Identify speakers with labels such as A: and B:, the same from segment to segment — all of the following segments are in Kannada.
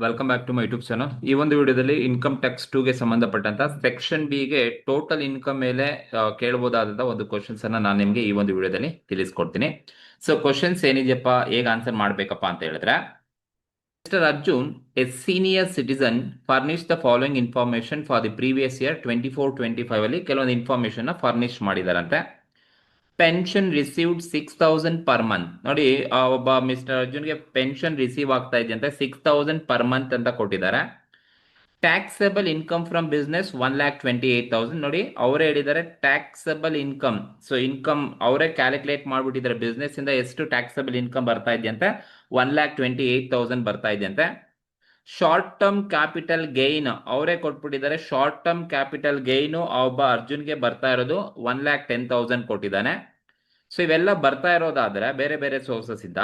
A: Welcome back to my YouTube channel. ಈ ಒಂದು ವಿಡಿಯೋದಲ್ಲಿ ಇನ್ಕಮ್ ಟ್ಯಾಕ್ಸ್ 2 ಗೆ ಸಂಬಂಧಪಟ್ಟಂತ ಸೆಕ್ಷನ್ ಬಿ ಗೆ ಟೋಟಲ್ ಇನ್ಕಮ್ ಮೇಲೆ ಕೇಳಬಹುದಾದ ಒಂದು ಕ್ವಶನ್ಸ್ ಅನ್ನ ನಾನು ನಿಮಗೆ ಈ ಒಂದು ವಿಡಿಯೋದಲ್ಲಿ ತಿಳಿಸ್ಕೊಡ್ತೀನಿ. ಸೊ ಕ್ವಶನ್ಸ್ ಏನಿದೆಯಪ್ಪ, ಹೇಗೆ ಆನ್ಸರ್ ಮಾಡ್ಬೇಕಪ್ಪ ಅಂತ ಹೇಳಿದ್ರೆ, mister Arjun, a senior citizen furnish the following information for the previous year 24-25 ಅಲ್ಲಿ ಕೆಲವೊಂದು ಇನ್ಫಾರ್ಮೇಶನ್ ಫರ್ನಿಶ್ ಮಾಡಿದಾರಂತೆ. Pension received 6,000 per month. ನೋಡಿ, ಒಬ್ಬ ಮಿಸ್ಟರ್ ಅರ್ಜುನ್ಗೆ ಪೆನ್ಷನ್ ರಿಸೀವ್ ಆಗ್ತಾ ಇದೆ ಅಂತ 6,000 ಪರ್ ಮಂತ್ ಅಂತ ಕೊಟ್ಟಿದ್ದಾರೆ. Taxable income from business 1,28,000. ನೋಡಿ, ಅವರೇ ಹೇಳಿದ್ದಾರೆ ಟ್ಯಾಕ್ಸಬಲ್ ಇನ್ಕಮ್. ಸೊ ಇನ್ಕಮ್ ಅವರೇ ಕ್ಯಾಲ್ಕುಲೇಟ್ ಮಾಡ್ಬಿಟ್ಟಿದ್ದಾರೆ, ಬಿಸ್ನೆಸ್ ಇಂದ ಎಷ್ಟು ಟ್ಯಾಕ್ಸಬಲ್ ಇನ್ಕಮ್ ಬರ್ತಾ ಇದೆಯಂತೆ, 1,28,000 ಬರ್ತಾ ಇದೆಯಂತೆ. ಶಾರ್ಟ್ ಟರ್ಮ್ ಕ್ಯಾಪಿಟಲ್ ಗೈನ್ ಅವರೇ ಕೊಟ್ಬಿಟ್ಟಿದ್ದಾರೆ. ಶಾರ್ಟ್ ಟರ್ಮ್ ಕ್ಯಾಪಿಟಲ್ ಗೈನು ಒಬ್ಬ ಅರ್ಜುನ್ಗೆ ಬರ್ತಾ ಇರೋದು 1,10,000 ಕೊಟ್ಟಿದ್ದಾನೆ. ಸೊ ಇವೆಲ್ಲ ಬರ್ತಾ ಇರೋದಾದ್ರೆ ಬೇರೆ ಬೇರೆ ಸೋರ್ಸಸ್ ಇಂದ.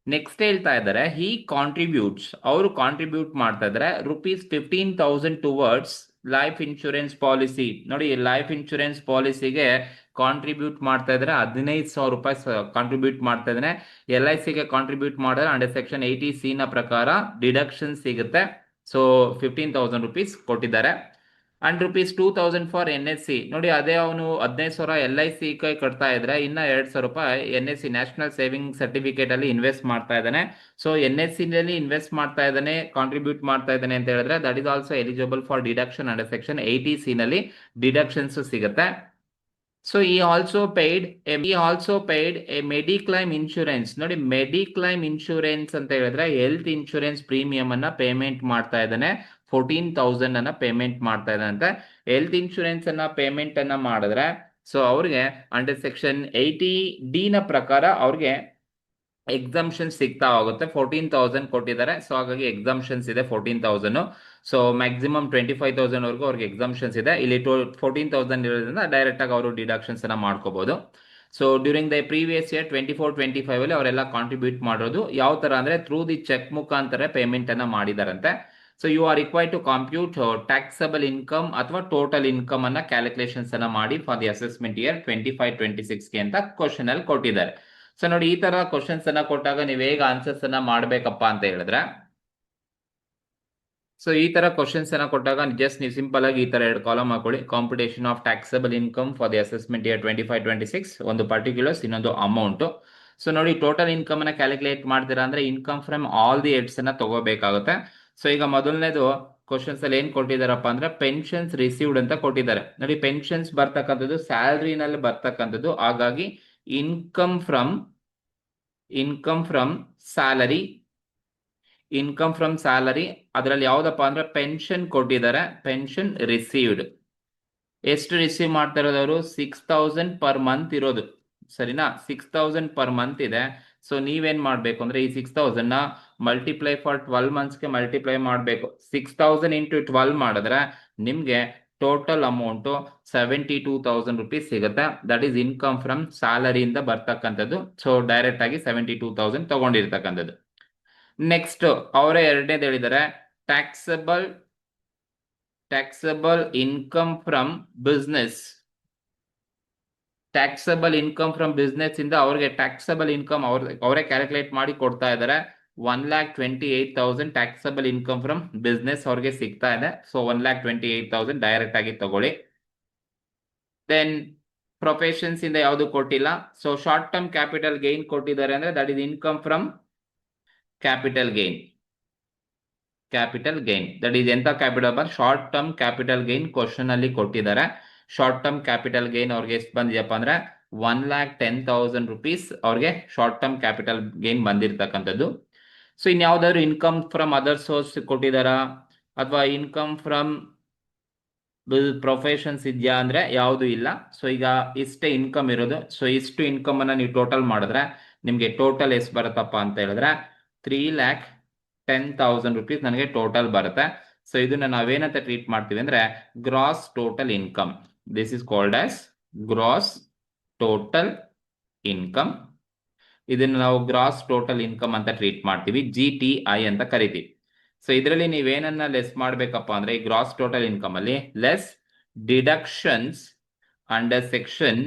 A: ನೆಕ್ಸ್ಟ್ ಹೇಳ್ತಾ ಇದ್ದಾರೆ, ಹಿ ಕಾಂಟ್ರಿಬ್ಯೂಟ್ಸ್, ಅವರು ಕಾಂಟ್ರಿಬ್ಯೂಟ್ ಮಾಡ್ತಾ ಇದ್ದಾರೆ ₹15,000 ಟುವರ್ಡ್ಸ್ ಲೈಫ್ ಇನ್ಶೂರೆನ್ಸ್ ಪಾಲಿಸಿ. ನೋಡಿ, ಲೈಫ್ ಇನ್ಶೂರೆನ್ಸ್ ಪಾಲಿಸಿಗೆ ಕಾಂಟ್ರಿಬ್ಯೂಟ್ ಮಾಡ್ತಾ ಇದ್ದಾರೆ, ₹15,000 ಕಾಂಟ್ರಿಬ್ಯೂಟ್ ಮಾಡ್ತಾ ಇದ್ದಾನೆ. LIC ಗೆ ಕಾಂಟ್ರಿಬ್ಯೂಟ್ ಮಾಡಿದ್ರೆ ಅಂಡರ್ ಸೆಕ್ಷನ್ 80C ನ ಪ್ರಕಾರ ಡಿಡಕ್ಷನ್ ಸಿಗುತ್ತೆ. ಸೊ ₹15,000 ಕೊಟ್ಟಿದ್ದಾರೆ. And ₹2,000 for NSC. ನೋಡಿ, ಅದೇ ಅವನು 15,000 LIC ಕಟ್ತಾ ಇದ್ರೆ ಇನ್ನ ₹2,000 NSC ನ್ಯಾಷನಲ್ ಸೇವಿಂಗ್ ಸರ್ಟಿಫಿಕೇಟ್ ಅಲ್ಲಿ ಇನ್ವೆಸ್ಟ್ ಮಾಡ್ತಾ ಇದ್ದಾನೆ. ಸೊ NSC ನಲ್ಲಿ ಇನ್ವೆಸ್ಟ್ ಮಾಡ್ತಾ ಇದ್ದಾನೆ, ಕಾಂಟ್ರಿಬ್ಯೂಟ್ ಮಾಡ್ತಾ ಇದ್ದಾನೆ ಅಂತ ಹೇಳಿದ್ರೆ that is also eligible for deduction under section 80C ನಲ್ಲಿ ಡಿಡಕ್ಷನ್ಸ್ ಸಿಗುತ್ತೆ. So he also paid a mediclaim insurance. ನೋಡಿ, mediclaim ಇನ್ಶೂರೆನ್ಸ್ ಅಂತ ಹೇಳಿದ್ರೆ ಹೆಲ್ತ್ ಇನ್ಶೂರೆನ್ಸ್ ಪ್ರೀಮಿಯಂ ಅನ್ನ ಪೇಮೆಂಟ್ ಮಾಡ್ತಾ ಇದ್ದಾನೆ. 14,000 ಅನ್ನ ಪೇಮೆಂಟ್ ಮಾಡ್ತಾ ಇದ್ದಾನೆ. ಹೆಲ್ತ್ ಇನ್ಶೂರೆನ್ಸ್ ಅನ್ನ ಪೇಮೆಂಟ್ ಅನ್ನ ಮಾಡಿದ್ರೆ ಸೊ ಅವ್ರಿಗೆ ಅಂಡರ್ ಸೆಕ್ಷನ್ 80D ನ ಪ್ರಕಾರ ಅವ್ರಿಗೆ ಎಕ್ಸಾಮ್ಷನ್ ಸಿಗ್ತಾ ಹೋಗುತ್ತೆ. 14,000 ಕೊಟ್ಟಿದ್ದಾರೆ. ಸೊ ಹಾಗಾಗಿ ಎಕ್ಸಾಮ್ಷನ್ಸ್ ಇದೆ 14,000. ಸೊ ಮ್ಯಾಕ್ಸಿಮಮ್ 25,000 ವರೆಗೂ ಅವ್ರಿಗೆ ಎಕ್ಸಾಮ್ಷನ್ಸ್ ಇದೆ. ಇಲ್ಲಿ 14,000 ಇರೋದ್ರಿಂದ ಡೈರೆಕ್ಟ್ ಆಗಿ ಅವರು ಡಿಡಕ್ಷನ್ಸ್ ಅನ್ನ ಮಾಡ್ಕೋಬಹುದು. So during the previous year 24-25 ಅಲ್ಲಿ ಅವರೆಲ್ಲ ಕಾಂಟ್ರಿಬ್ಯೂಟ್ ಮಾಡೋದು ಯಾವ ತರ ಅಂದ್ರೆ ಥ್ರೂ ದಿ ಚೆಕ್ ಮುಖಾಂತರ ಪೇಮೆಂಟ್ ಅನ್ನ ಮಾಡಿದಾರಂತೆ. So you are required to compute taxable income ಅಥವಾ ಟೋಟಲ್ ಇನ್ಕಮ್ ಅನ್ನ ಕ್ಯಾಲ್ಕುಲೇಷನ್ಸ್ ಅನ್ನ ಮಾಡಿ ಫಾರ್ ದಿ ಅಸೆಸ್ಮೆಂಟ್ ಇಯರ್ 25-26 ಅಂತ ಕ್ವಶನ್ ಅಲ್ಲಿ ಕೊಟ್ಟಿದ್ದಾರೆ. ಸೊ ನೋಡಿ, ಈ ತರ ಕ್ವಶನ್ಸ್ ಅನ್ನ ಕೊಟ್ಟಾಗ ನೀವು ಹೇಗೆ ಆನ್ಸರ್ಸ್ ಅನ್ನ ಮಾಡ್ಬೇಕಪ್ಪ ಅಂತ ಹೇಳಿದ್ರೆ, ಸೊ ಈ ತರ ಕ್ವಶನ್ಸ್ ಅನ್ನ ಕೊಟ್ಟಾಗ ಜಸ್ಟ್ ನೀವು ಸಿಂಪಲ್ ಆಗಿ ಈ ತರ 2 ಕಾಲಮ್ ಹಾಕೊಳ್ಳಿ. Computation of taxable income for the assessment year 25-26, ಒಂದು ಪರ್ಟಿಕ್ಯುಲರ್ಸ್, ಇನ್ನೊಂದು ಅಮೌಂಟ್. ಸೊ ನೋಡಿ, ಟೋಟಲ್ ಇನ್ಕಮ್ ಅನ್ನ ಕ್ಯಾಲ್ಕುಲೇಟ್ ಮಾಡ್ತೀರಾ ಅಂದ್ರೆ income from all the heads ಅನ್ನ ತಗೋಬೇಕಾಗುತ್ತೆ. ಸೊ ಈಗ ಮೊದಲನೇದು ಕ್ವಶನ್ಸ್ ಅಲ್ಲಿ ಏನ್ ಕೊಟ್ಟಿದಾರಪ್ಪ ಅಂದ್ರೆ ಪೆನ್ಷನ್ಸ್ ರಿಸೀವ್ಡ್ ಅಂತ ಕೊಟ್ಟಿದ್ದಾರೆ. ನೋಡಿ, ಪೆನ್ಷನ್ಸ್ ಬರ್ತಕ್ಕಂಥದ್ದು ಸ್ಯಾಲರಿನಲ್ಲಿ ಬರ್ತಕ್ಕಂಥದ್ದು, ಹಾಗಾಗಿ ಇನ್ಕಮ್ ಫ್ರಮ್ ಸ್ಯಾಲರಿ, ಅದರಲ್ಲಿ ಯಾವ್ದಪ್ಪ ಅಂದ್ರೆ ಪೆನ್ಷನ್ ಕೊಟ್ಟಿದ್ದಾರೆ. ಪೆನ್ಷನ್ ರಿಸೀವ್ಡ್ ಎಷ್ಟು ರಿಸೀವ್ ಮಾಡ್ತಾ ಇರೋದವರು 6,000 ಪರ್ ಮಂತ್ ಇರೋದು, ಸರಿನಾ? 6,000 ಪರ್ ಮಂತ್ ಇದೆ. ಸೊ ನೀವೇನ್ ಮಾಡ್ಬೇಕು ಅಂದ್ರೆ ಈ 6,000 ನ ಮಲ್ಟಿಪ್ಲೈ ಫಾರ್ 12 ಮಂತ್ಸ್ಗೆ ಮಲ್ಟಿಪ್ಲೈ ಮಾಡಬೇಕು. 6,000 ಇಂಟು 12 ಮಾಡಿದ್ರೆ ನಿಮ್ಗೆ ಟೋಟಲ್ ಅಮೌಂಟ್ ₹72,000 ಸಿಗುತ್ತೆ. ದಟ್ ಈಸ್ ಇನ್ಕಮ್ ಫ್ರಮ್ ಸ್ಯಾಲರಿಯಿಂದ ಬರ್ತಕ್ಕಂಥದ್ದು. ಸೊ ಡೈರೆಕ್ಟ್ ಆಗಿ 72,000 ತಗೊಂಡಿರ್ತಕ್ಕಂಥದ್ದು. ನೆಕ್ಸ್ಟ್ ಅವರೇ ಎರಡನೇದು ಹೇಳಿದ್ದಾರೆ, taxable income from business. Taxable income from business ಇಂದ ಅವ್ರಿಗೆ ಟ್ಯಾಕ್ಸಬಲ್ ಇನ್ಕಮ್ ಅವರೇ ಕ್ಯಾಲ್ಕುಲೇಟ್ ಮಾಡಿ ಕೊಡ್ತಾ ಇದ್ದಾರೆ. 1,28,000 ಟ್ಯಾಕ್ಸಬಲ್ ಇನ್ಕಮ್ ಫ್ರಮ್ ಬಿಸ್ನೆಸ್ ಅವ್ರಿಗೆ ಸಿಗ್ತಾ ಇದೆ. ಸೊ 1,28,000 ಡೈರೆಕ್ಟ್ ಆಗಿ ತಗೊಳ್ಳಿ. ದೆನ್ ಪ್ರೊಫೆಷನ್ಸ್ ಇಂದ ಯಾವುದು ಕೊಟ್ಟಿಲ್ಲ. So short term capital gain ಕೊಟ್ಟಿದ್ದಾರೆ ಅಂದ್ರೆ that is income from capital gain. That is ಎಂತ capital? Short term capital gain question ಅಲ್ಲಿ ಕೊಟ್ಟಿದ್ದಾರೆ. ಶಾರ್ಟ್ ಟರ್ಮ್ ಕ್ಯಾಪಿಟಲ್ ಗೈನ್ ಅವ್ರಿಗೆ ಎಷ್ಟು ಬಂದಿದೆಯಪ್ಪ ಅಂದ್ರೆ ₹1,10,000 ಅವ್ರಿಗೆ ಶಾರ್ಟ್ ಟರ್ಮ್ ಕ್ಯಾಪಿಟಲ್ ಗೈನ್ ಬಂದಿರತಕ್ಕಂಥದ್ದು. ಸೊ ಇನ್ಯಾವುದಾದ್ರು ಇನ್ಕಮ್ ಫ್ರಮ್ ಅದರ್ ಸೋರ್ಸ್ ಕೊಟ್ಟಿದಾರಾ ಅಥವಾ ಇನ್ಕಮ್ ಫ್ರಮ್ ಪ್ರೊಫೆಷನ್ಸ್ ಇದೆಯಾ ಅಂದ್ರೆ ಯಾವುದು ಇಲ್ಲ. ಸೊ ಈಗ ಇಷ್ಟೇ ಇನ್ಕಮ್ ಇರೋದು. ಸೊ ಇಷ್ಟು ಇನ್ಕಮ್ ಅನ್ನ ನೀವು ಟೋಟಲ್ ಮಾಡಿದ್ರೆ ನಿಮ್ಗೆ ಟೋಟಲ್ ಎಷ್ಟು ಬರುತ್ತಪ್ಪ ಅಂತ ಹೇಳಿದ್ರೆ ₹3,10,000 ನನಗೆ ಟೋಟಲ್ ಬರುತ್ತೆ. ಸೊ ಇದನ್ನ ನಾವೇನಂತ ಟ್ರೀಟ್ ಮಾಡ್ತೀವಿ ಅಂದ್ರೆ gross total income. This is called as gross total income. ಇದನ್ನ ನಾವು ಗ್ರಾಸ್ ಟೋಟಲ್ ಇನ್ಕಮ್ ಅಂತ ಟ್ರೀಟ್ ಮಾಡ್ತೀವಿ, GTI ಅಂತ ಕರಿತೀವಿ. ಸೊ ಇದರಲ್ಲಿ ನೀವೇನನ್ನ ಲೆಸ್ ಮಾಡ್ಬೇಕಪ್ಪ ಅಂದ್ರೆ ಈ ಗ್ರಾಸ್ ಟೋಟಲ್ ಇನ್ಕಮ್ ಅಲ್ಲಿ less deductions under section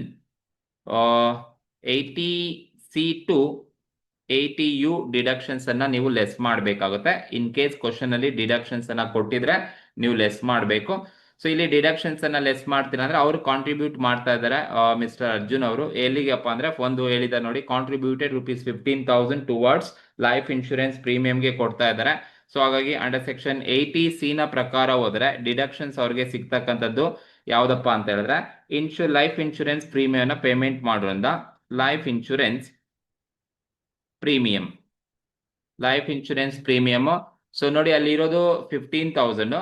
A: 80C to 80U deductions ಅನ್ನ ನೀವು ಲೆಸ್ ಮಾಡಬೇಕಾಗುತ್ತೆ. ಇನ್ ಕೇಸ್ ಕ್ವಶನ್ ಅಲ್ಲಿ ಡಿಡಕ್ಷನ್ಸ್ ಅನ್ನ ಕೊಟ್ಟಿದ್ರೆ ನೀವು ಲೆಸ್ ಮಾಡಬೇಕು. ಸೊ ಇಲ್ಲಿ ಡಿಡಕ್ಷನ್ಸ್ ಅನ್ನ ಲೆಸ್ ಮಾಡ್ತೀರಾ ಅಂದ್ರೆ ಅವರು ಕಾಂಟ್ರಿಬ್ಯೂಟ್ ಮಾಡ್ತಾ ಇದ್ದಾರೆ ಮಿಸ್ಟರ್ ಅರ್ಜುನ್ ಅವರು. ಎಲ್ಲಿಗೆಪ್ಪ ಅಂದ್ರೆ ಒಂದು ಹೇಳಿದ ನೋಡಿ, ಕಾಂಟ್ರಿಬ್ಯೂಟೆಡ್ ₹15,000 ಟುವರ್ಡ್ಸ್ ಲೈಫ್ ಇನ್ಶೂರೆನ್ಸ್ ಪ್ರೀಮಿಯಂಗೆ ಕೊಡ್ತಾ ಇದ್ದಾರೆ. ಸೊ ಹಾಗಾಗಿ ಅಂಡರ್ ಸೆಕ್ಷನ್ 80C ನ ಪ್ರಕಾರ ಹೋದ್ರೆ ಡಿಡಕ್ಷನ್ಸ್ ಅವ್ರಿಗೆ ಸಿಗ್ತಕ್ಕಂಥದ್ದು ಯಾವ್ದಪ್ಪ ಅಂತ ಹೇಳಿದ್ರೆ, ಲೈಫ್ ಇನ್ಶೂರೆನ್ಸ್ ಪ್ರೀಮಿಯಂ ಪೇಮೆಂಟ್ ಮಾಡೋದ್ರಿಂದ ಲೈಫ್ ಇನ್ಶೂರೆನ್ಸ್ ಪ್ರೀಮಿಯಂ. ಸೊ ನೋಡಿ ಅಲ್ಲಿ ಇರೋದು 15,000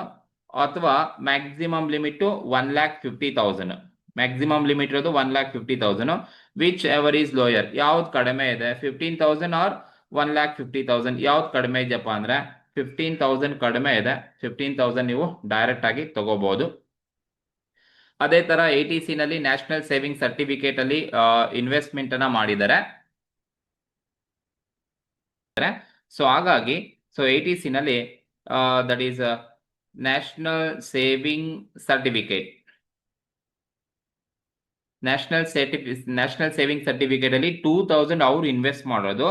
A: ಅಥವಾ ಮ್ಯಾಕ್ಸಿಮಮ್ ಲಿಮಿಟ್ 1,50,000. ಮ್ಯಾಕ್ಸಿಮಮ್ ಲಿಮಿಟ್ ಇರೋದು 1,50,000. ವಿಚ್ ಎವರ್ ಈಸ್ ಲೋಯರ್, ಯಾವ್ದು ಕಡಿಮೆ ಇದೆ, 15,000 ಆರ್ 1,50,000, ಯಾವ್ದು ಕಡಿಮೆ ಇದೆಯಪ್ಪ ಅಂದ್ರೆ 15,000 ಕಡಿಮೆ ಇದೆ. 15,000 ನೀವು ಡೈರೆಕ್ಟ್ ಆಗಿ ತಗೋಬಹುದು. ಅದೇ ತರ 80C ನಲ್ಲಿ ನ್ಯಾಷನಲ್ ಸೇವಿಂಗ್ ಸರ್ಟಿಫಿಕೇಟ್ ಅಲ್ಲಿ ಇನ್ವೆಸ್ಟ್ಮೆಂಟ್ ಅನ್ನ ಮಾಡಿದ್ದಾರೆ. ಸೊ ಹಾಗಾಗಿ 80C ನಲ್ಲಿ that is national saving certificate ಅಲ್ಲಿ 2,000 ಅವ್ರು ಇನ್ವೆಸ್ಟ್ ಮಾಡೋದು,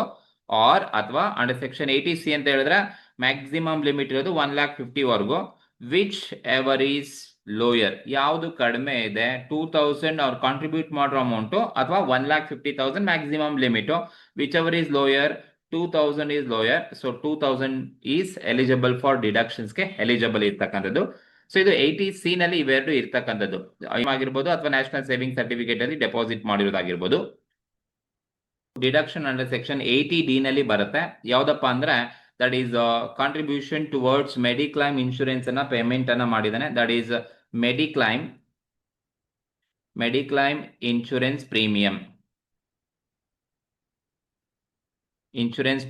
A: ಆರ್ ಅಥವಾ ಅಂಡರ್ ಸೆಕ್ಷನ್ 80C ಅಂತ ಹೇಳಿದ್ರೆ ಮ್ಯಾಕ್ಸಿಮಮ್ ಲಿಮಿಟ್ ಇರೋದು 1,50,000 ವರೆಗೂ. ವಿಚ್ ಎವರ್ ಈಸ್ ಲೋಯರ್, ಯಾವುದು ಕಡಿಮೆ ಇದೆ, 2,000 ಅವ್ರು ಕಾಂಟ್ರಿಬ್ಯೂಟ್ ಮಾಡೋ ಅಮೌಂಟು ಅಥವಾ 1,50,000 maximum limit. Whichever is lower, 2,000 is lower. So 2,000 is eligible for ಡಿಡಕ್ಷನ್ಸ್ಗೆ ಎಲಿಜಿಬಲ್ ಇರ್ತಕ್ಕಂಥದ್ದು. ಸೊ ಇದು 80C ನಲ್ಲಿ ಇವೆರಡು ಇರ್ತಕ್ಕಂಥದ್ದು ಆಗಿರ್ಬೋದು ಅಥವಾ ನ್ಯಾಷನಲ್ ಸೇವಿಂಗ್ ಸರ್ಟಿಫಿಕೇಟ್ ಅಲ್ಲಿ ಡೆಪಾಸಿಟ್ ಮಾಡಿರೋದಾಗಿರ್ಬೋದು. ಡಿಡಕ್ಷನ್ ಅಂಡರ್ ಸೆಕ್ಷನ್ 80D ನಲ್ಲಿ ಬರುತ್ತೆ. ಯಾವ್ದಪ್ಪ ಅಂದ್ರೆ that is contribution towards mediclaim insurance ಅನ್ನ ಪೇಮೆಂಟ್ ಅನ್ನ ಮಾಡಿದಾನೆ. That is mediclaim insurance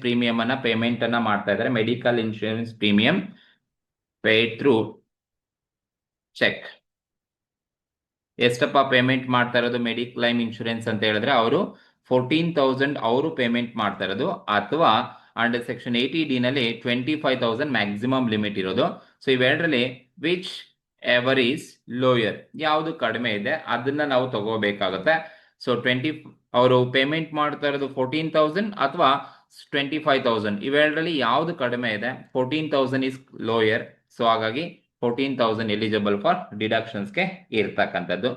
A: premium ಅನ್ನ ಪೇಮೆಂಟ್ ಅನ್ನ ಮಾಡ್ತಾ ಇದ್ದಾರೆ. Medical insurance premium paid through cheque. ಎಷ್ಟಪ್ಪ ಪೇಮೆಂಟ್ ಮಾಡ್ತಾ ಇರೋದು ಮೆಡಿಕ್ಲೈಮ್ ಇನ್ಶೂರೆನ್ಸ್ ಅಂತ ಹೇಳಿದ್ರೆ ಅವರು 14,000 ಅವರು ಪೇಮೆಂಟ್ ಮಾಡ್ತಾ ಇರೋದು, ಅಥವಾ ಅಂಡರ್ ಸೆಕ್ಷನ್ 80D ನಲ್ಲಿ 25,000 ಮ್ಯಾಕ್ಸಿಮಮ್ ಲಿಮಿಟ್ ಇರೋದು. ಸೊ ಇವೆರಡರಲ್ಲಿ ವಿಚ್ ಎವರ್ ಈಸ್ ಲೋಯರ್, ಯಾವುದು ಕಡಿಮೆ ಇದೆ ಅದನ್ನ ನಾವು ತಗೋಬೇಕಾಗುತ್ತೆ. ಸೊ ಅವರು ಪೇಮೆಂಟ್ ಮಾಡ್ತಾ ಇರೋದು 14,000 ಅಥವಾ 25,000, ಇವೆರಡರಲ್ಲಿ ಯಾವುದು ಕಡಿಮೆ ಇದೆ, 14,000 ಇಸ್ ಲೋಯರ್. ಸೊ ಹಾಗಾಗಿ 14,000 ಎಲಿಜಿಬಲ್ ಫಾರ್ ಡಿಡಕ್ಷನ್ಸ್ಗೆ ಇರ್ತಕ್ಕಂಥದ್ದು.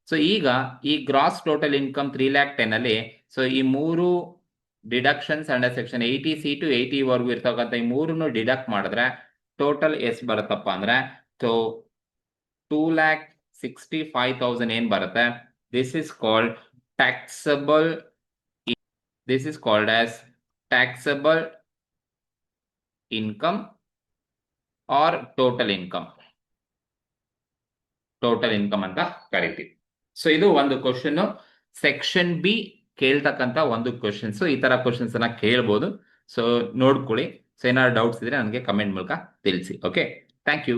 A: ಸೊ ಈಗ ಈ ಗ್ರಾಸ್ ಟೋಟಲ್ ಇನ್ಕಮ್ 3,10,000 ಅಲ್ಲಿ ಸೊ ಈ ಮೂರು deductions under section 80C to 80 ವರೆಗೂ ಇರ್ತಕ್ಕಂಥ ಈ ಮೂರನ್ನು ಡಿಡಕ್ಟ್ ಮಾಡಿದ್ರೆ ಟೋಟಲ್ ಎಷ್ಟು ಬರುತ್ತಪ್ಪ ಅಂದ್ರೆ ಸೊ 2,65,000 ಏನ್ ಬರುತ್ತೆ. This is called as taxable income or total income ಅಂತ ಕರಿತೀವಿ. ಸೊ ಇದು ಒಂದು ಕ್ವಶನ್, ಸೆಕ್ಷನ್ ಬಿ ಕೇಳ್ತಕ್ಕಂತ ಒಂದು ಕ್ವಶನ್ಸ್. ಈ ತರ ಕ್ವಶನ್ಸ್ ಅನ್ನ ಕೇಳ್ಬೋದು. ಸೊ ನೋಡ್ಕೊಳ್ಳಿ. ಸೊ ಏನಾದ್ರು ಡೌಟ್ಸ್ ಇದ್ರೆ ನನಗೆ ಕಮೆಂಟ್ ಮೂಲಕ ತಿಳಿಸಿ. Okay, thank you.